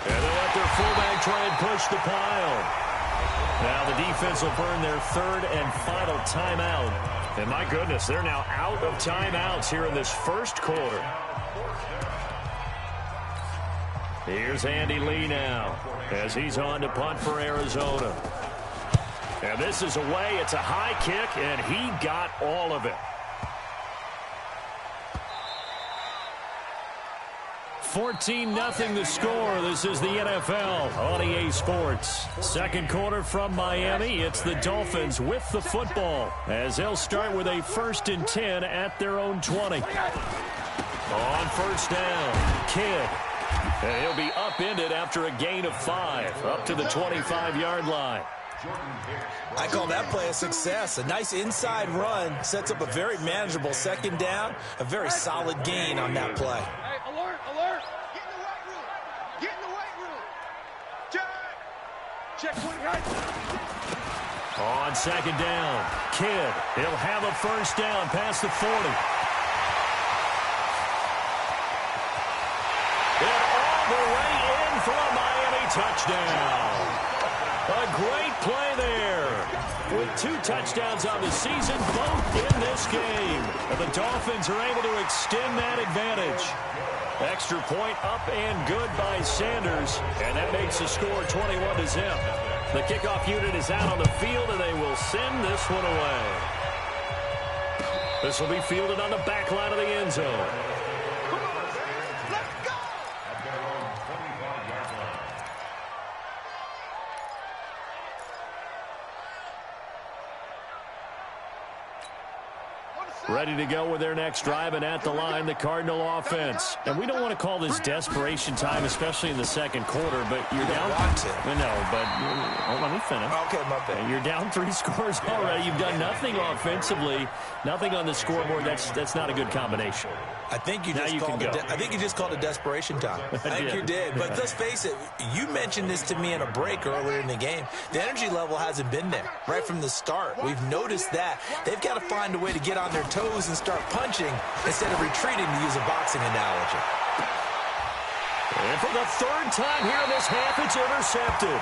And they let their fullback try and push the pile. Now the defense will burn their third and final timeout. And my goodness, they're now out of timeouts here in this first quarter. Here's Andy Lee now as he's on to punt for Arizona. And this is away. It's a high kick, and he got all of it. 14-0 the score. This is the NFL on EA Sports. Second quarter from Miami. It's the Dolphins with the football as they'll start with a 1st and 10 at their own 20. On first down, Kidd. And he'll be upended after a gain of 5, up to the 25-yard line. I call that play a success. A nice inside run sets up a very manageable second down, a very solid gain on that play. Hey, alert, alert. Get in the weight room. Get in the weight room. Check 20 right. On second down, Kidd. He'll have a first down past the 40. And all the way in for a Miami touchdown. A great play there. With 2 touchdowns on the season, both in this game. And the Dolphins are able to extend that advantage. Extra point up and good by Sanders. And that makes the score 21-0. The kickoff unit is out on the field, and they will send this one away. This will be fielded on the back line of the end zone. Ready to go with their next drive, and at the line, the Cardinal offense. And we don't want to call this desperation time, especially in the second quarter, but you're down. No, but let me finish. Okay, my bad. You're down 3 scores already. You've done nothing offensively, nothing on the scoreboard. That's not a good combination. I think you just called it desperation time. I think you did. But let's face it, you mentioned this to me in a break earlier in the game. The energy level hasn't been there right from the start. We've noticed that. They've got to find a way to get on their toes and start punching instead of retreating, to use a boxing analogy. And for the 3rd time here in this half, it's intercepted.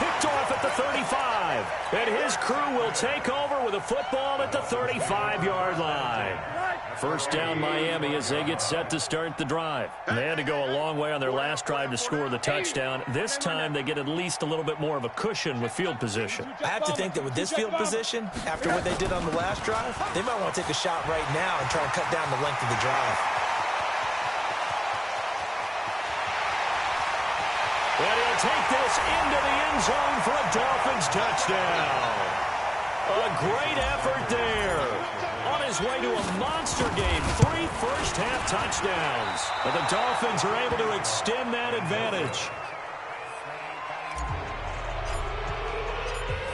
Picked off at the 35. And his crew will take over with a football at the 35-yard line. First down, Miami, as they get set to start the drive. They had to go a long way on their last drive to score the touchdown. This time, they get at least a little bit more of a cushion with field position. I have to think that with this field position, after what they did on the last drive, they might want to take a shot right now and try and cut down the length of the drive. And he'll take this into the end zone for a Dolphins touchdown. A great effort there. On his way to a monster game, 3 first-half touchdowns. But the Dolphins are able to extend that advantage.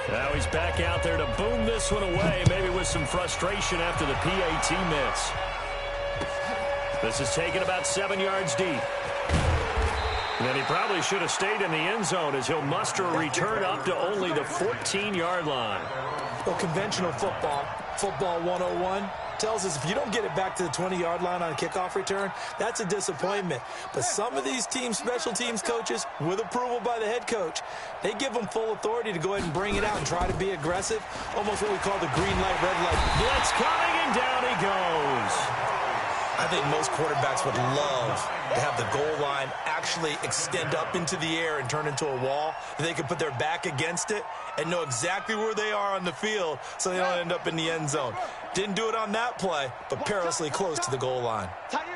Now he's back out there to boom this one away, maybe with some frustration after the PAT miss. This is taken about 7 yards deep. And he probably should have stayed in the end zone as he'll muster a return up to only the 14-yard line. Well, conventional football 101, tells us if you don't get it back to the 20-yard line on a kickoff return, that's a disappointment. But some of these teams, special teams coaches, with approval by the head coach, they give them full authority to go ahead and bring it out and try to be aggressive, almost what we call the green light, red light. Blitz coming, and down he goes. I think most quarterbacks would love to have the goal line actually extend up into the air and turn into a wall. They can put their back against it and know exactly where they are on the field so they don't end up in the end zone. Didn't do it on that play, but perilously close to the goal line.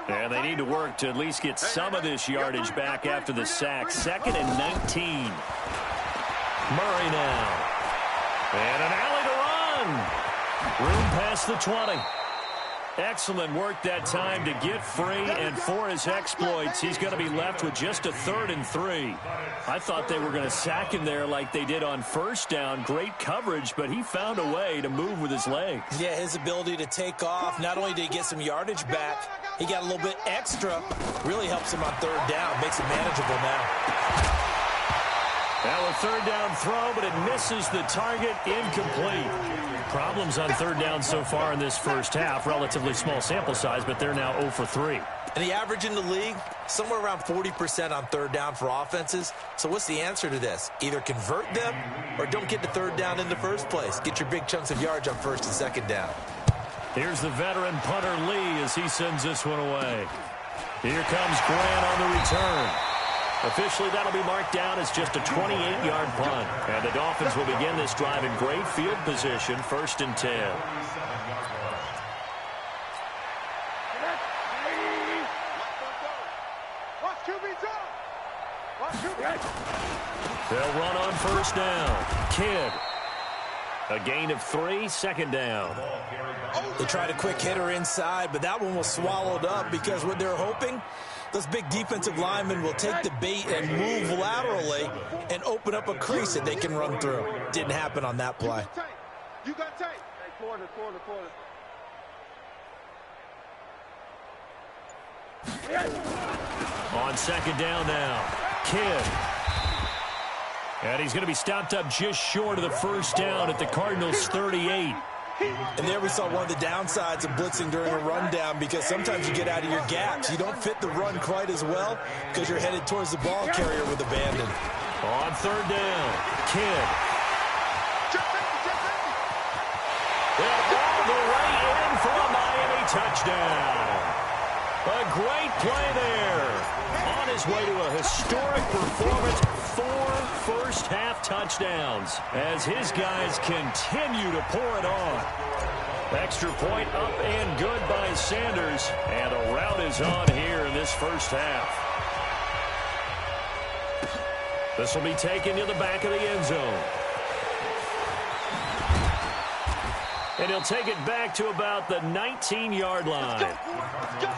And they need to work to at least get some of this yardage back after the sack. 2nd and 19. Murray now. And an alley to run. Room past the 20. Excellent work that time to get free, and for his exploits, he's going to be left with just a 3rd and 3. I thought they were going to sack him there like they did on first down. Great coverage, but he found a way to move with his legs. Yeah, his ability to take off, not only did he get some yardage back, he got a little bit extra. Really helps him on 3rd down, makes it manageable now. Now a 3rd down throw, but it misses the target, incomplete. Problems on 3rd down so far in this first half. Relatively small sample size, but they're now 0 for 3. And the average in the league, somewhere around 40% on third down for offenses. So what's the answer to this? Either convert them or don't get to third down in the first place. Get your big chunks of yards on first and second down. Here's the veteran punter Lee as he sends this one away. Here comes Grant on the return. Officially, that'll be marked down as just a 28-yard punt. And the Dolphins will begin this drive in great field position, 1st and 10. They'll run on 1st down. Kidd. A gain of 3, 2nd down. They tried a quick hitter inside, but that one was swallowed up because what they're hoping, those big defensive linemen will take the bait and move laterally and open up a crease that they can run through. Didn't happen on that play. You got tape. Quarter. On 2nd down now. Kidd. And he's going to be stopped up just short of the 1st down at the Cardinals' 38. And there we saw one of the downsides of blitzing during a rundown because sometimes you get out of your gaps. You don't fit the run quite as well because you're headed towards the ball carrier with abandon. On 3rd down, Kidd. And all the way in for a Miami touchdown. A great play there. On his way to a historic performance, 4 first-half touchdowns as his guys continue to pour it on. Extra point up and good by Sanders, and a rout is on here in this first half. This will be taken to the back of the end zone. And he'll take it back to about the 19-yard line. Let's go.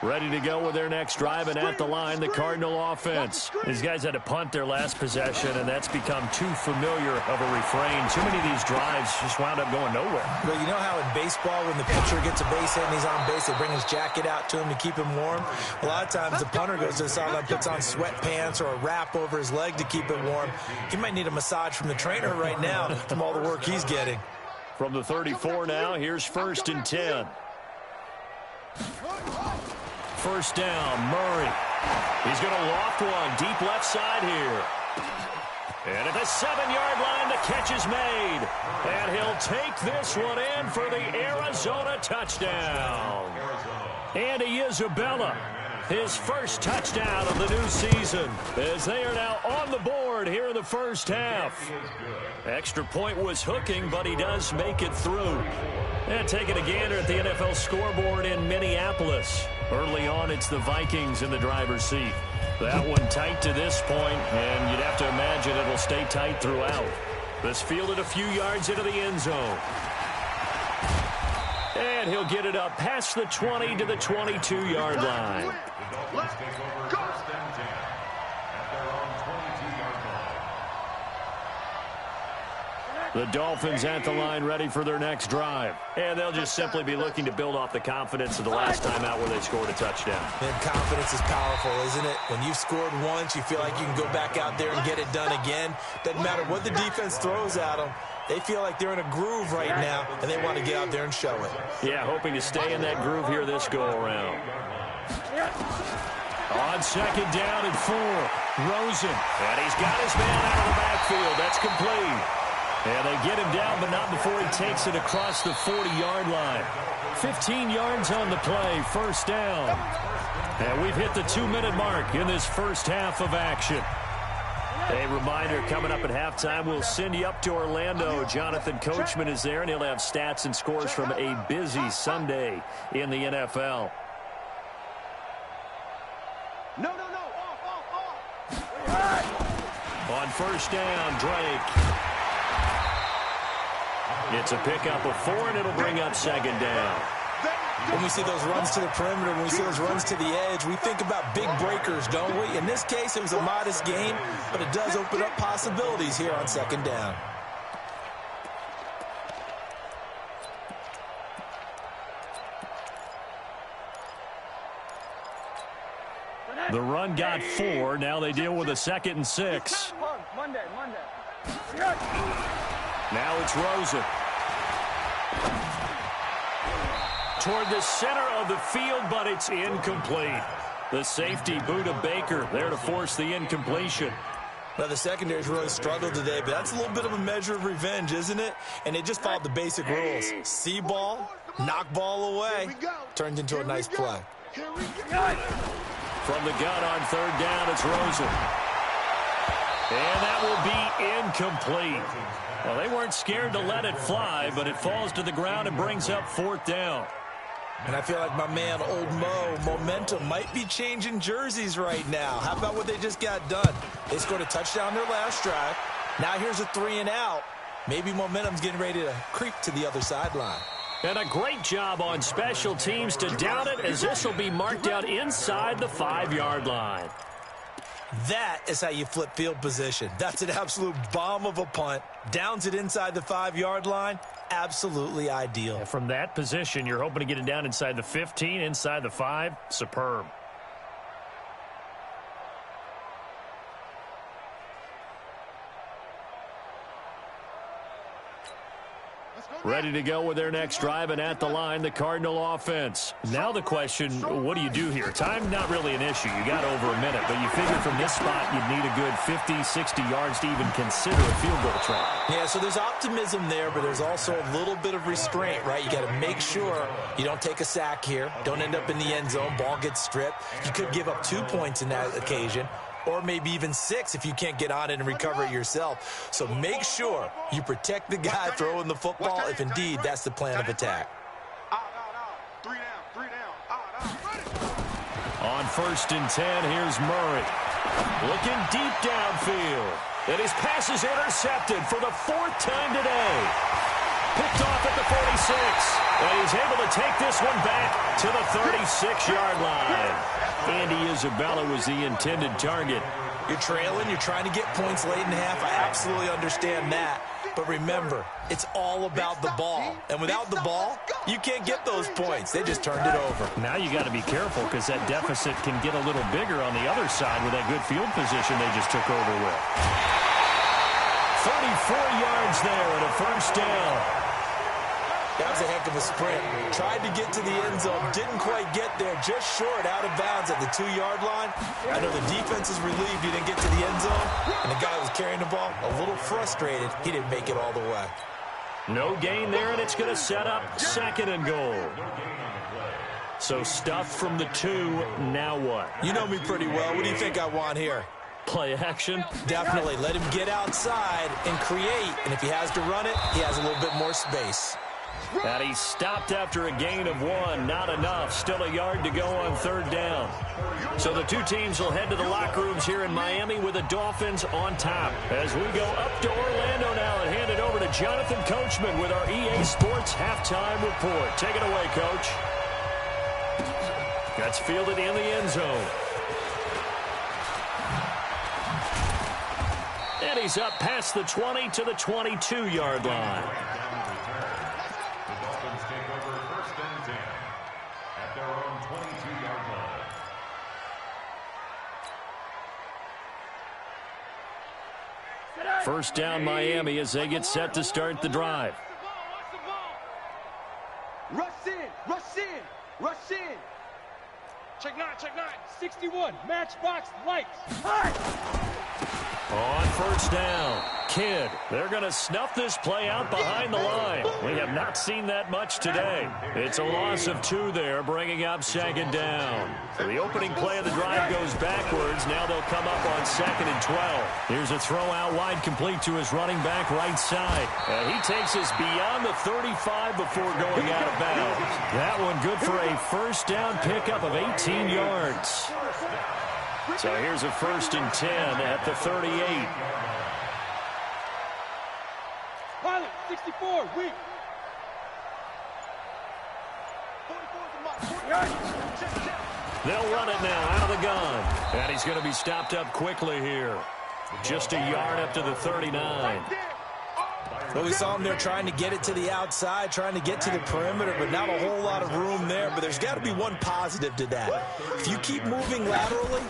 Ready to go with their next drive, and at the line, the Cardinal offense. These guys had to punt their last possession, and that's become too familiar of a refrain. Too many of these drives just wound up going nowhere. Well, you know how in baseball, when the pitcher gets a base hit and he's on base, they bring his jacket out to him to keep him warm? A lot of times, the punter goes to the sideline, puts on sweatpants or a wrap over his leg to keep it warm. He might need a massage from the trainer right now from all the work he's getting. From the 34 now, here's 1st and 10. 1st down, Murray. He's going to loft one deep left side here. And at the 7-yard line, the catch is made. And he'll take this one in for the Arizona touchdown. Andy Isabella, his first touchdown of the new season, as they are now on the board here in the first half. Extra point was hooking, but he does make it through. And taking a gander at the NFL scoreboard in Minneapolis. Early on, it's the Vikings in the driver's seat. That one tight to this point, and you'd have to imagine it'll stay tight throughout. This fielded a few yards into the end zone. And he'll get it up past the 20 to the 22-yard line. Let's go. The Dolphins at the line ready for their next drive. And they'll just simply be looking to build off the confidence of the last time out where they scored a touchdown. And confidence is powerful, isn't it? When you've scored once, you feel like you can go back out there and get it done again. Doesn't matter what the defense throws at them. They feel like they're in a groove right now, and they want to get out there and show it. Yeah, hoping to stay in that groove here this go-around. On 2nd down and 4, Rosen. And he's got his man out of the backfield. That's complete. And they get him down, but not before he takes it across the 40-yard line. 15 yards on the play, 1st down. And we've hit the 2-minute mark in this first half of action. A reminder, coming up at halftime, we'll send you up to Orlando. Jonathan Coachman is there, and he'll have stats and scores from a busy Sunday in the NFL. No. Off. On 1st down, Drake. It's a pickup of 4, and it'll bring up 2nd down. When we see those runs to the perimeter, when we see those runs to the edge, we think about big breakers, don't we? In this case, it was a modest gain, but it does open up possibilities here on 2nd down. The run got 4. Now they deal with a 2nd and 6. Now it's Rosen. Toward the center of the field, but it's incomplete. The safety, Buda Baker, there to force the incompletion. Well, the secondary's really struggled today, but that's a little bit of a measure of revenge, isn't it? And they just followed the basic rules. See ball, knock ball away. Turned into a nice play. From the gun on third down, it's Rosen. And that will be incomplete. Well, they weren't scared to let it fly, but it falls to the ground and brings up fourth down. And I feel like my man, Old Mo, momentum might be changing jerseys right now. How about what they just got done? They scored a touchdown their last drive. Now here's a 3-and-out. Maybe momentum's getting ready to creep to the other sideline. And a great job on special teams to down it, as this will be marked out inside the 5-yard line. That is how you flip field position. That's an absolute bomb of a punt. Downs it inside the 5-yard line. Absolutely ideal. And from that position, you're hoping to get it down inside the 15, inside the 5. Superb. Ready to go with their next drive, and at the line, the Cardinal offense. Now the question, what do you do here? Time, not really an issue. You got over a minute, but you figure from this spot, you'd need a good 50, 60 yards to even consider a field goal try. Yeah, so there's optimism there, but there's also a little bit of restraint, right? You got to make sure you don't take a sack here. Don't end up in the end zone. Ball gets stripped. You could give up 2 points in that occasion, or maybe even 6 if you can't get on it and recover it yourself. So make sure you protect the guy throwing the football if indeed that's the plan of attack. On 1st and 10, here's Murray. Looking deep downfield. And his pass is intercepted for the 4th time today. Picked off at the 46. And he's able to take this one back to the 36-yard line. Andy Isabella was the intended target. You're trailing. You're trying to get points late in the half. I absolutely understand that. But remember, it's all about the ball. And without the ball, you can't get those points. They just turned it over. Now you got to be careful because that deficit can get a little bigger on the other side with that good field position they just took over with. 34 yards there and a 1st down. That was a heck of a sprint. Tried to get to the end zone. Didn't quite get there. Just short, out of bounds at the 2-yard line. I know the defense is relieved he didn't get to the end zone. And the guy who was carrying the ball, a little frustrated, he didn't make it all the way. No gain there, and it's going to set up 2nd and goal. So stuffed from the 2, now what? You know me pretty well. What do you think I want here? Play action? Definitely. Let him get outside and create. And if he has to run it, he has a little bit more space. And he stopped after a gain of 1. Not enough. Still a yard to go on 3rd down. So the two teams will head to the locker rooms here in Miami with the Dolphins on top. As we go up to Orlando now and hand it over to Jonathan Coachman with our EA Sports Halftime Report. Take it away, Coach. That's fielded in the end zone. And he's up past the 20 to the 22-yard line. First down Miami as they get set to start the drive. Rush in, rush in, rush in. Check 9, 61, matchbox lights. On 1st down, Kidd. They're going to snuff this play out behind the line. We have not seen that much today. It's a loss of 2 there, bringing up 2nd down. So the opening play of the drive goes backwards. Now they'll come up on 2nd and 12. Here's a throw out wide complete to his running back right side. And he takes us beyond the 35 before going out of bounds. That one good for a 1st down pickup of 18 yards. So here's a 1st and 10 at the 38. Pilot, 64, weak. They'll run it now out of the gun. And he's going to be stopped up quickly here. Just a yard up to the 39. Well, we saw him there trying to get it to the outside, trying to get to the perimeter, but not a whole lot of room there. But there's got to be one positive to that. If you keep moving laterally,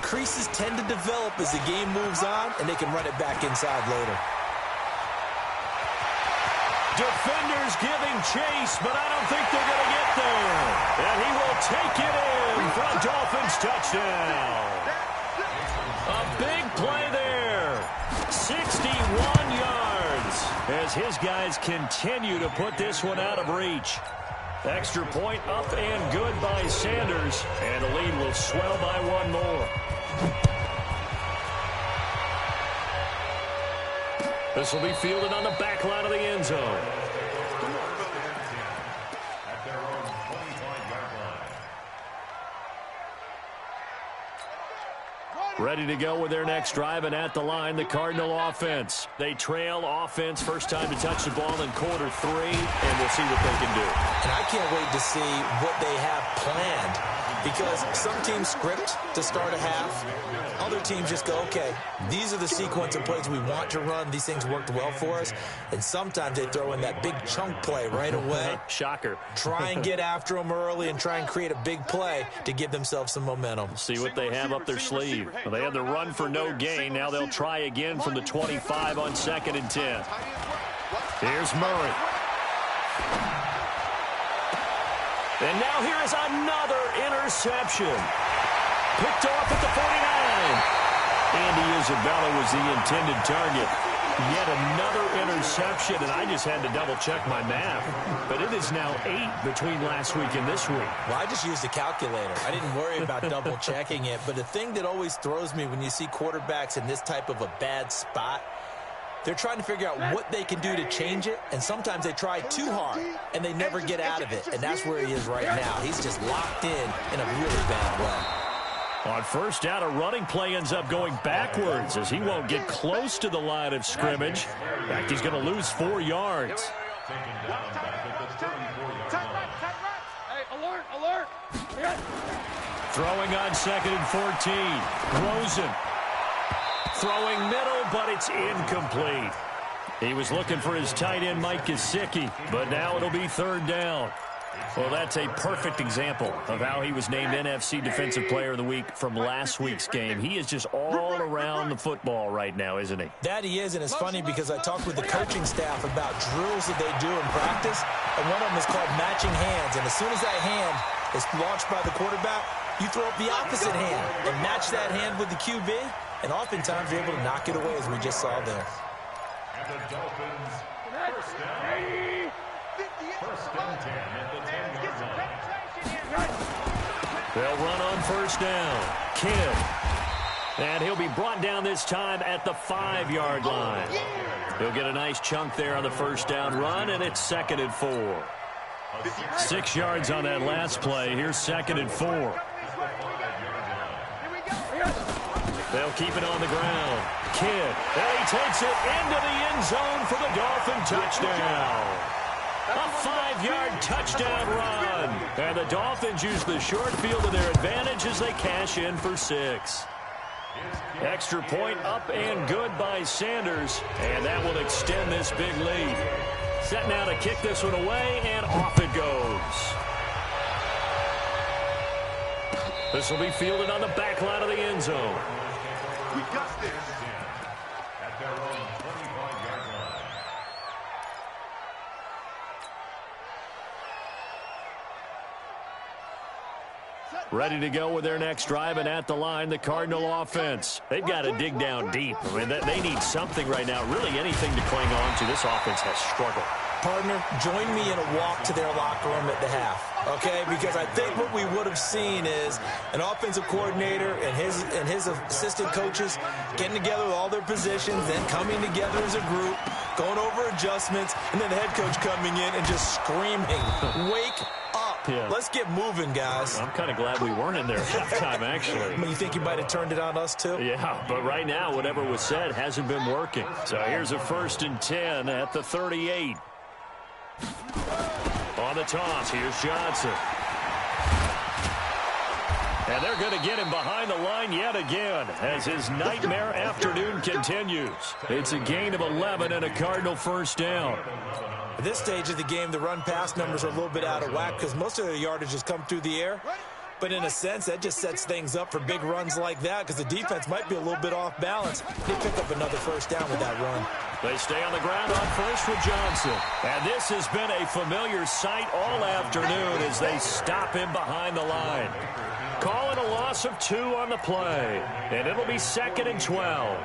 creases tend to develop as the game moves on, and they can run it back inside later. Defenders giving chase, but I don't think they're going to get there. And he will take it in for a Dolphins touchdown. A big play there. 61 yards as his guys continue to put this one out of reach. Extra point up and good by Sanders, and the lead will swell by one more. This will be fielded on the back line of the end zone. Ready to go with their next drive, and at the line, the Cardinal offense. They trail offense, first time to touch the ball in quarter 3, and we'll see what they can do. And I can't wait to see what they have planned, because some teams script to start a half. Other teams just go, okay, these are the sequence of plays we want to run. These things worked well for us. And sometimes they throw in that big chunk play right away. Shocker. Try and get after them early and try and create a big play to give themselves some momentum. See what they have up their sleeve. Well, they had the run for no gain. Now they'll try again from the 25 on 2nd and 10. Here's Murray. And now here is another interception. Picked off at the 49. Andy Isabella was the intended target. Yet another interception, and I just had to double-check my math. But it is now 8 between last week and this week. Well, I just used a calculator. I didn't worry about double-checking it. But the thing that always throws me when you see quarterbacks in this type of a bad spot, they're trying to figure out what they can do to change it, and sometimes they try too hard, and they never get out of it. And that's where he is right now. He's just locked in a really bad way. On first down, a running play ends up going backwards as he won't get close to the line of scrimmage. In fact, he's going to lose 4 yards. Hey, alert, alert. Throwing on 2nd and 14. Rosen. Throwing middle, but it's incomplete. He was looking for his tight end, Mike Gesicki, but now it'll be 3rd down. Well, that's a perfect example of how he was named NFC Defensive Player of the Week from last week's game. He is just all around the football right now, isn't he? That he is, and it's funny because I talked with the coaching staff about drills that they do in practice, and one of them is called matching hands. And as soon as that hand is launched by the quarterback, you throw up the opposite hand and match that hand with the QB, and oftentimes you're able to knock it away, as we just saw there. And the Dolphins, first down and 10 at the 10-yard line. They'll run on first down. Kidd. And he'll be brought down this time at the 5-yard line. He'll get a nice chunk there on the first down run, and it's 2nd and 4. 6 yards on that last play. Here's 2nd and 4. They'll keep it on the ground. Kidd. And he takes it into the end zone for the Dolphin touchdown. A 5-yard touchdown run. And the Dolphins use the short field to their advantage as they cash in for 6. Extra point up and good by Sanders. And that will extend this big lead. Set now to kick this one away, and off it goes. This will be fielded on the back line of the end zone. We got this. At their own 25-yard line. Ready to go with their next drive, and at the line, the Cardinal offense. They've got to dig down deep. I mean, they need something right now, really anything to cling on to. This offense has struggled. Partner, join me in a walk to their locker room at the half, okay? Because I think what we would have seen is an offensive coordinator and his assistant coaches getting together with all their positions, then coming together as a group, going over adjustments, and then the head coach coming in and just screaming, wake up. Yeah. Let's get moving, guys. I'm kind of glad we weren't in there at halftime, actually. You think you might have turned it on us, too? Yeah, but right now, whatever was said hasn't been working. So here's a 1st and 10 at the 38. On the toss, here's Johnson. And they're going to get him behind the line yet again as his nightmare afternoon continues. It's a gain of 11 and a Cardinal first down. At this stage of the game, the run-pass numbers are a little bit out of whack because most of the yardage has come through the air. But in a sense, that just sets things up for big runs like that because the defense might be a little bit off balance. They pick up another first down with that run. They stay on the ground on first with Johnson. And this has been a familiar sight all afternoon as they stop him behind the line. Call it a loss of 2 on the play. And it'll be 2nd and 12.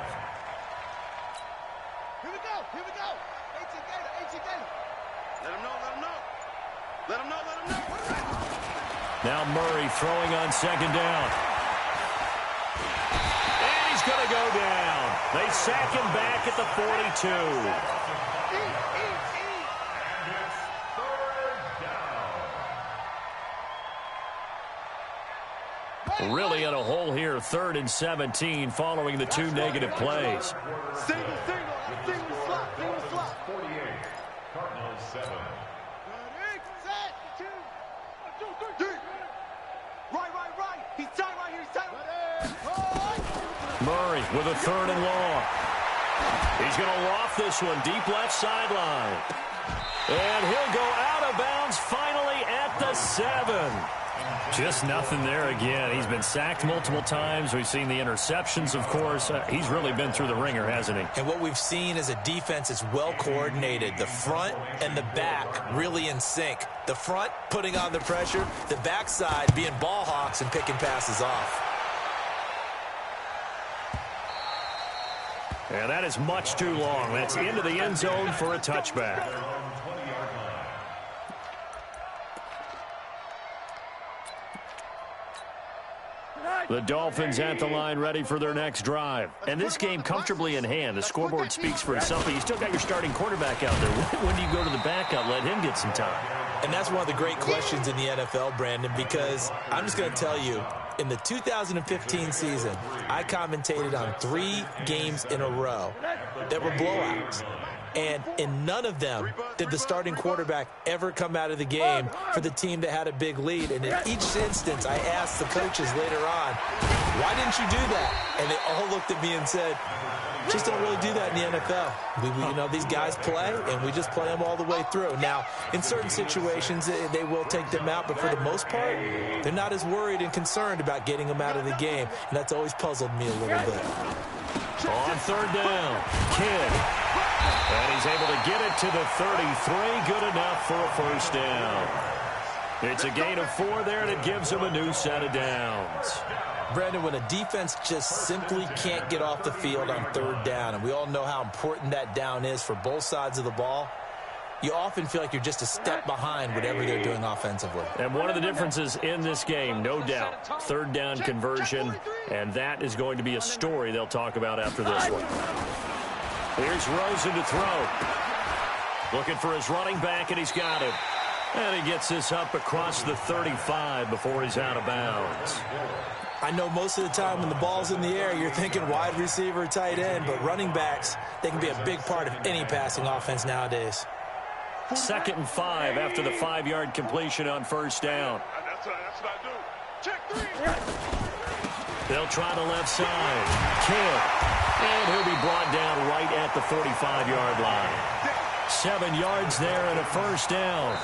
Here we go. Here we go. 18 Gator. Let him know. Let him know. Now Murray throwing on 2nd down. And he's going to go down. They sack him back at the 42. Really in a hole here, 3rd and 17 following the 2 negative plays. Single slot. 48. Cardinals 7. Set. 2. 1, 2, 3. Right. He's tight right here. Murray with a 3rd and long. He's going to loft this one deep left sideline. And he'll go out of bounds finally at the 7. Just nothing there again. He's been sacked multiple times. We've seen the interceptions, of course. He's really been through the ringer, hasn't he? And what we've seen is a defense that's well coordinated. The front and the back really in sync. The front putting on the pressure. The backside being ball hawks and picking passes off. And that is much too long. That's into the end zone for a touchback. The Dolphins at the line ready for their next drive. And this game comfortably in hand. The scoreboard speaks for itself, but you still got your starting quarterback out there. When do you go to the backup? Let him get some time. And that's one of the great questions in the NFL, Brandon, because I'm just going to tell you, in the 2015 season, I commentated on 3 games in a row that were blowouts. And in none of them did the starting quarterback ever come out of the game for the team that had a big lead. And in each instance, I asked the coaches later on, why didn't you do that? And they all looked at me and said, just don't really do that in the NFL. These guys play, and we just play them all the way through. Now, in certain situations, they will take them out, but for the most part, they're not as worried and concerned about getting them out of the game, and that's always puzzled me a little bit. On 3rd down, Kidd. And he's able to get it to the 33. Good enough for a 1st down. It's a gain of 4 there, and it gives him a new set of downs. Brandon, when a defense just simply can't get off the field on 3rd down, and we all know how important that down is for both sides of the ball, you often feel like you're just a step behind whatever they're doing offensively. And one of the differences in this game, no doubt, 3rd down conversion, and that is going to be a story they'll talk about after this one. Here's Rosen to throw. Looking for his running back, and he's got him. And he gets this up across the 35 before he's out of bounds. I know most of the time when the ball's in the air, you're thinking wide receiver, tight end, but running backs, they can be a big part of any passing offense nowadays. 2nd and 5 after the 5-yard completion on 1st down. That's what I do. Check 3. They'll try the left side. Kidd. And he'll be brought down right at the 45-yard line. 7 yards there and a 1st down.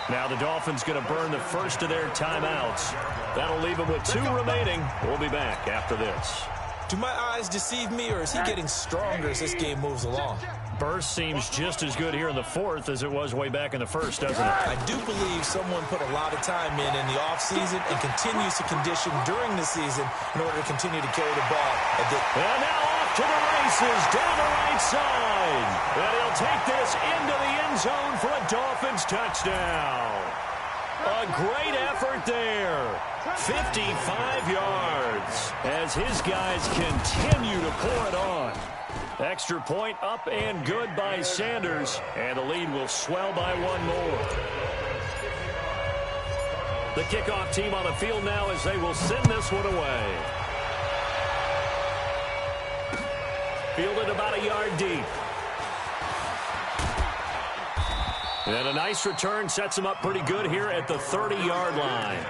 Now the Dolphins going to burn the first of their timeouts. That'll leave them with 2 remaining. We'll be back after this. Do my eyes deceive me, or is he getting stronger as this game moves along? Burst seems just as good here in the 4th as it was way back in the 1st, doesn't it? I do believe someone put a lot of time in the offseason and continues to condition during the season in order to continue to carry the ball. And now off to the races down the right side. And he'll take this into the end zone for a Dolphins touchdown. A great effort there. 55 yards as his guys continue to pour it on. Extra point up and good by Sanders, and the lead will swell by 1 more. The kickoff team on the field now as they will send this one away. Fielded about a yard deep. And a nice return sets him up pretty good here at the 30-yard line.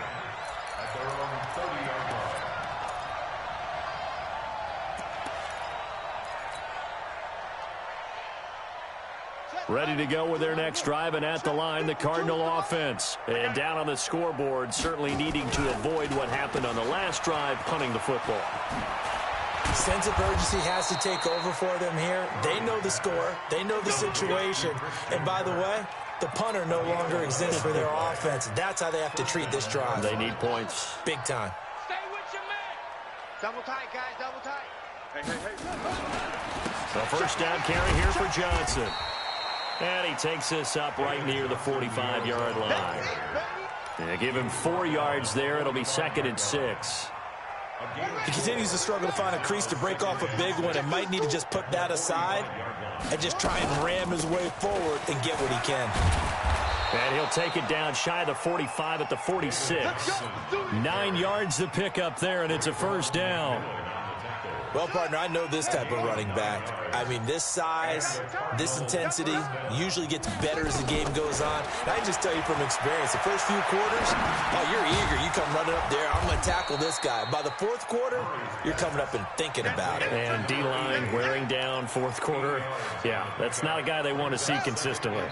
Ready to go with their next drive, and at the line, the Cardinal offense. And down on the scoreboard, certainly needing to avoid what happened on the last drive, punting the football. Sense of urgency has to take over for them here. They know the score. They know the situation. And by the way, the punter no longer exists for their offense. That's how they have to treat this drive. They need points. Big time. Stay with your man. Double tight, guys, double tight. The first down carry here for Johnson. And he takes this up right near the 45-yard line. Yeah, give him 4 yards there. It'll be 2nd and 6. He continues to struggle to find a crease to break off a big one and might need to just put that aside and just try and ram his way forward and get what he can. And he'll take it down shy of the 45 at the 46. 9 yards to pick up there, and it's a first down. Well, partner, I know this type of running back. I mean, this size, this intensity usually gets better as the game goes on. And I can just tell you from experience, the first few quarters, oh, you're eager. You come running up there, I'm going to tackle this guy. By the fourth quarter, you're coming up and thinking about it. And D-line wearing down fourth quarter. Yeah, that's not a guy they want to see consistently.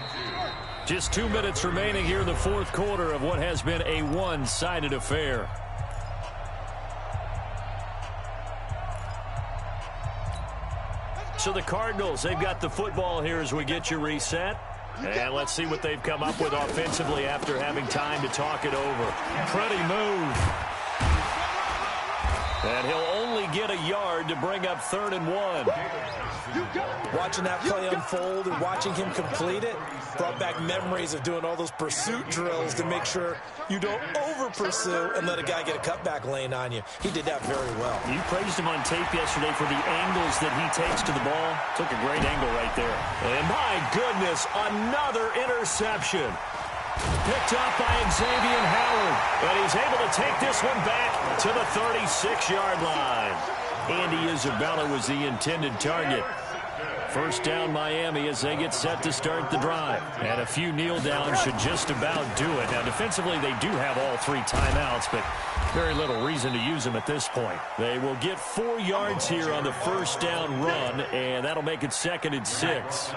Just 2 minutes remaining here in the fourth quarter of what has been a one-sided affair. So the Cardinals, they've got the football here as we get you reset. And let's see what they've come up with offensively after having time to talk it over. Pretty move. And he'll only get a yard to bring up 3rd and 1. Watching that play unfold and watching him complete it brought back memories of doing all those pursuit drills to make sure you don't over-pursue and let a guy get a cutback lane on you. He did that very well. You praised him on tape yesterday for the angles that he takes to the ball. Took a great angle right there. And my goodness, another interception. Picked up by Xavier Howard. And he's able to take this one back to the 36-yard line. Andy Isabella was the intended target. First down Miami as they get set to start the drive. And a few kneel downs should just about do it. Now defensively they do have all 3 timeouts, but very little reason to use them at this point. They will get 4 yards here on the first down run, and that'll make it 2nd and 6.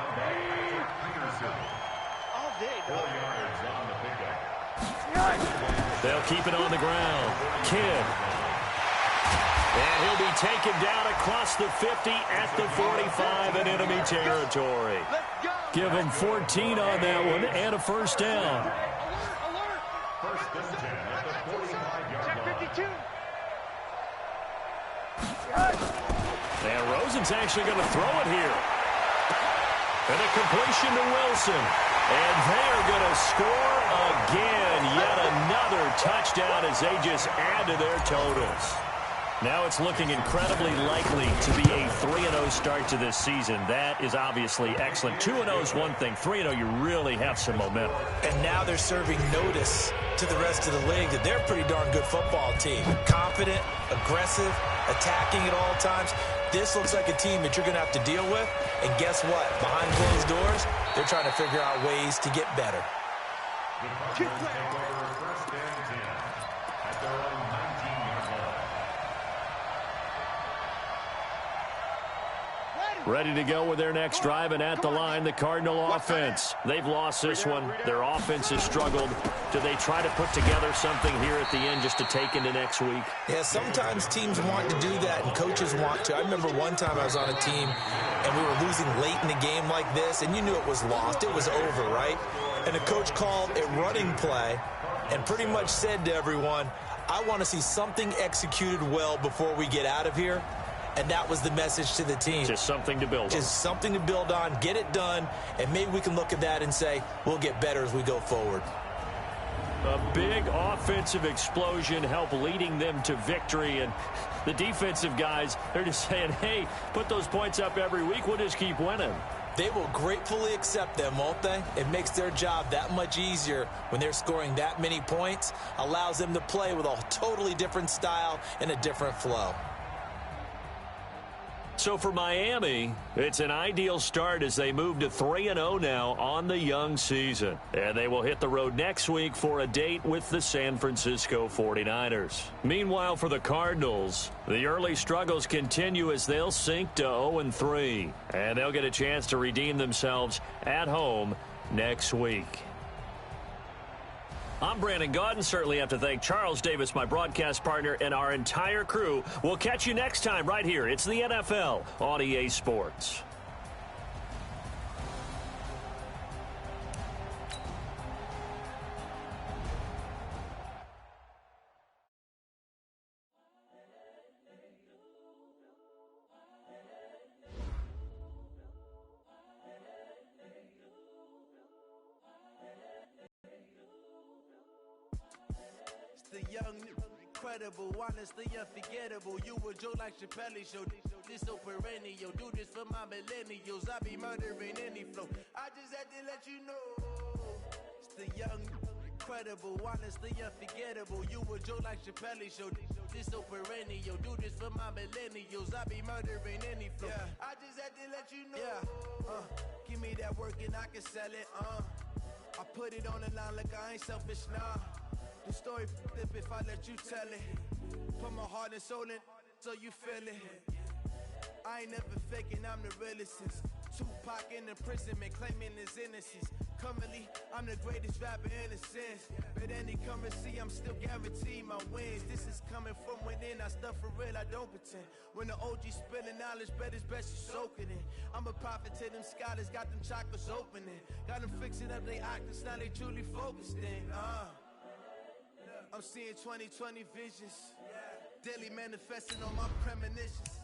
They'll keep it on the ground. Kidd. And he'll be taken down across the 50 at the 45 in enemy territory. Give him 14 on that one and a first down. First and 10 at the 45-yard line. And Rosen's actually going to throw it here. And a completion to Wilson. And they are going to score again. Yet another touchdown as they just add to their totals. Now it's looking incredibly likely to be a 3-0 start to this season. That is obviously excellent. 2-0 is one thing. 3-0, you really have some momentum. And now they're serving notice to the rest of the league that they're a pretty darn good football team. Confident, aggressive, attacking at all times. This looks like a team that you're going to have to deal with. And guess what? Behind closed doors, they're trying to figure out ways to get better. The Cardinals take over first and 10 at their own 19-yard line. Ready to go with their next drive, and at the line, the Cardinal offense. They've lost this one. Their offense has struggled. Do they try to put together something here at the end just to take into next week? Yeah, sometimes teams want to do that, and coaches want to. I remember one time I was on a team, and we were losing late in the game like this, and you knew it was lost. It was over, right? And the coach called a running play and pretty much said to everyone, I want to see something executed well before we get out of here. And that was the message to the team. Just something to build on. Just something to build on, get it done, and maybe we can look at that and say, we'll get better as we go forward. A big offensive explosion helped leading them to victory, and the defensive guys, they're just saying, hey, put those points up every week, we'll just keep winning. They will gratefully accept them, won't they? It makes their job that much easier when they're scoring that many points, allows them to play with a totally different style and a different flow. So for Miami, it's an ideal start as they move to 3-0 now on the young season. And they will hit the road next week for a date with the San Francisco 49ers. Meanwhile, for the Cardinals, the early struggles continue as they'll sink to 0-3. And they'll get a chance to redeem themselves at home next week. I'm Brandon Gaudin. Certainly have to thank Charles Davis, my broadcast partner, and our entire crew. We'll catch you next time right here. It's the NFL on EA Sports. The young, incredible, honestly unforgettable. You a Joe like Chappelle show. This so perennial. Do this for my millennials. I be murdering any flow. I just had to let you know. It's the young, incredible, honestly unforgettable. You a Joe like Chappelle show. This so perennial. Do this for my millennials. I be murdering any flow. Yeah. I just had to let you know. Yeah. Give me that work and I can sell it. I put it on the line like I ain't selfish, nah. The story flip if I let you tell it. Put my heart and soul in so you feel it. I ain't never faking, I'm the realest since Tupac in imprisonment, claiming his innocence. Currently, I'm the greatest rapper in a sense. But any currency, I'm still guaranteed my wins. This is coming from within, I stuff for real, I don't pretend. When the OG spilling knowledge, bet it's best you soak it in. I'm a prophet to them scholars, got them chakras opening. Got them fixing up they octaves, now they truly focused in. I'm seeing 2020 visions, daily manifesting on my premonitions.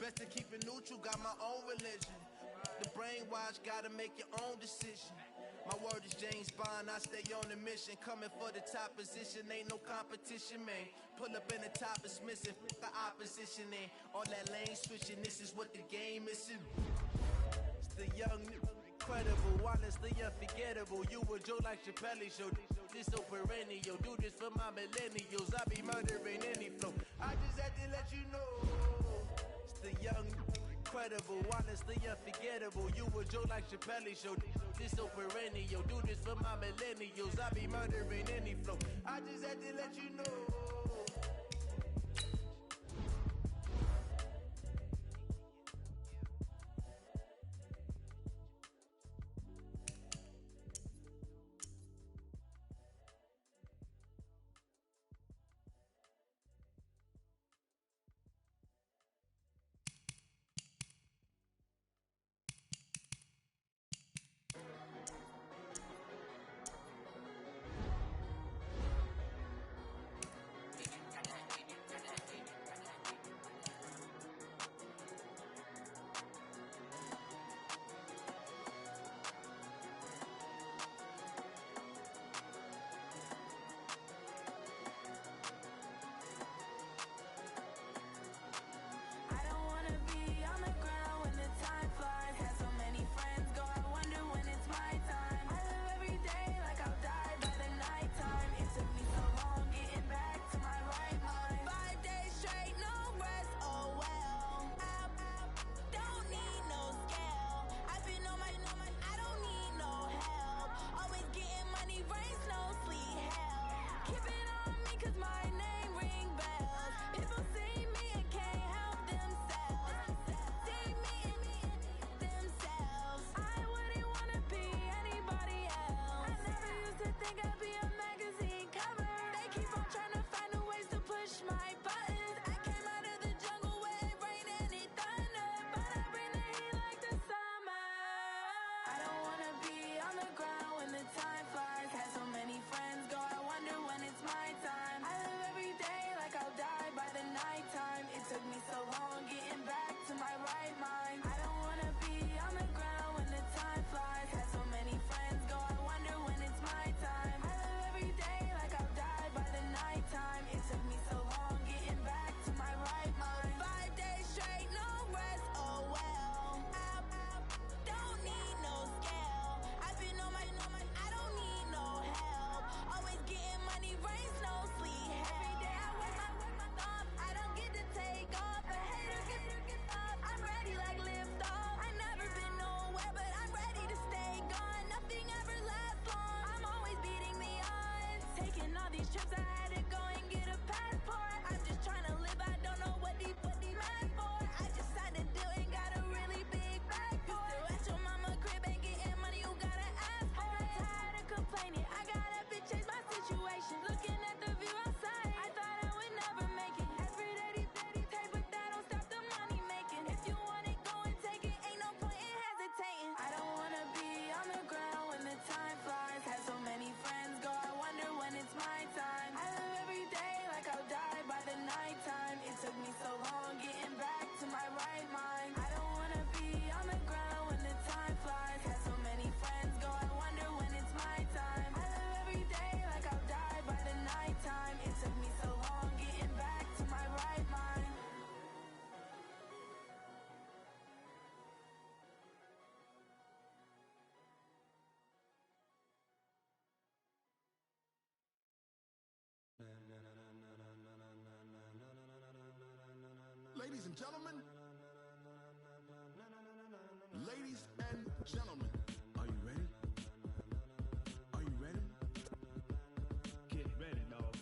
Best to keep it neutral, got my own religion. The brainwash, gotta make your own decision. My word is James Bond, I stay on the mission. Coming for the top position, ain't no competition, man. Pull up in the top is missing, the opposition ain't. All that lane switching, this is what the game is. It's the young, incredible, honestly unforgettable. You a Joe like Chappelle show. This so perennial. Do this for my millennials. I be murdering any flow. I just had to let you know. It's the young, incredible, honestly unforgettable. You a Joe like Chappelle show. This so perennial. Do this for my millennials. I be murdering any flow. I just had to let you know. and gentlemen, ladies and gentlemen, are you ready? Are you ready? Get ready, dog.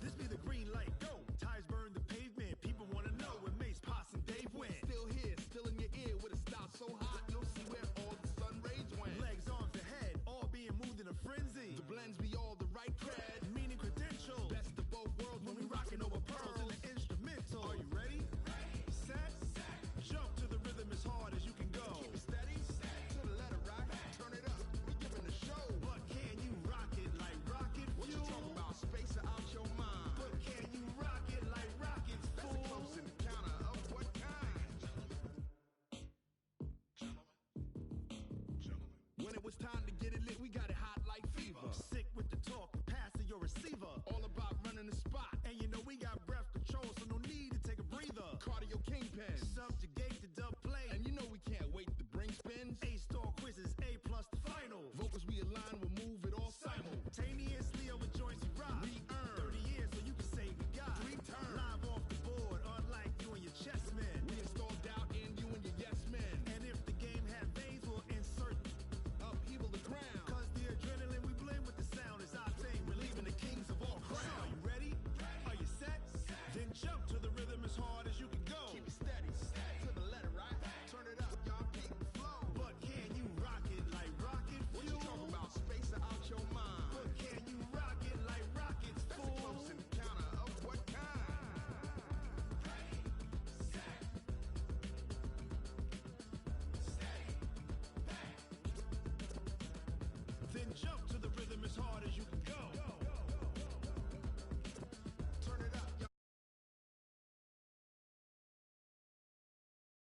This be the green light, go. Tires burn the pavement. People want to know where Mace, Poss, and Dave went. Still here, still in your ear with a style so hot, you'll see where all the sun rays went. Legs, arms, and head, all being moved in a frenzy. The blends be all the right cred, Meaning credentials. best of both worlds When we rockin' over pearls in the instrumental. Are you ready? Set, jump to the rhythm as hard as you can go. Keep it steady, to the letter rock, turn it up, we giving the show. But can you rock it like rocket What you fuel? talking about, space or out your mind? But can you rock it like rockets, That's a fool? close encounter of what kind? Gentlemen. When it was time to get it lit, we got it hot like fever. Sick with the talk, passing your receiver. All about running the spot. And you know we got breath control, so no need to take a breather. Cardio kingpin. Subject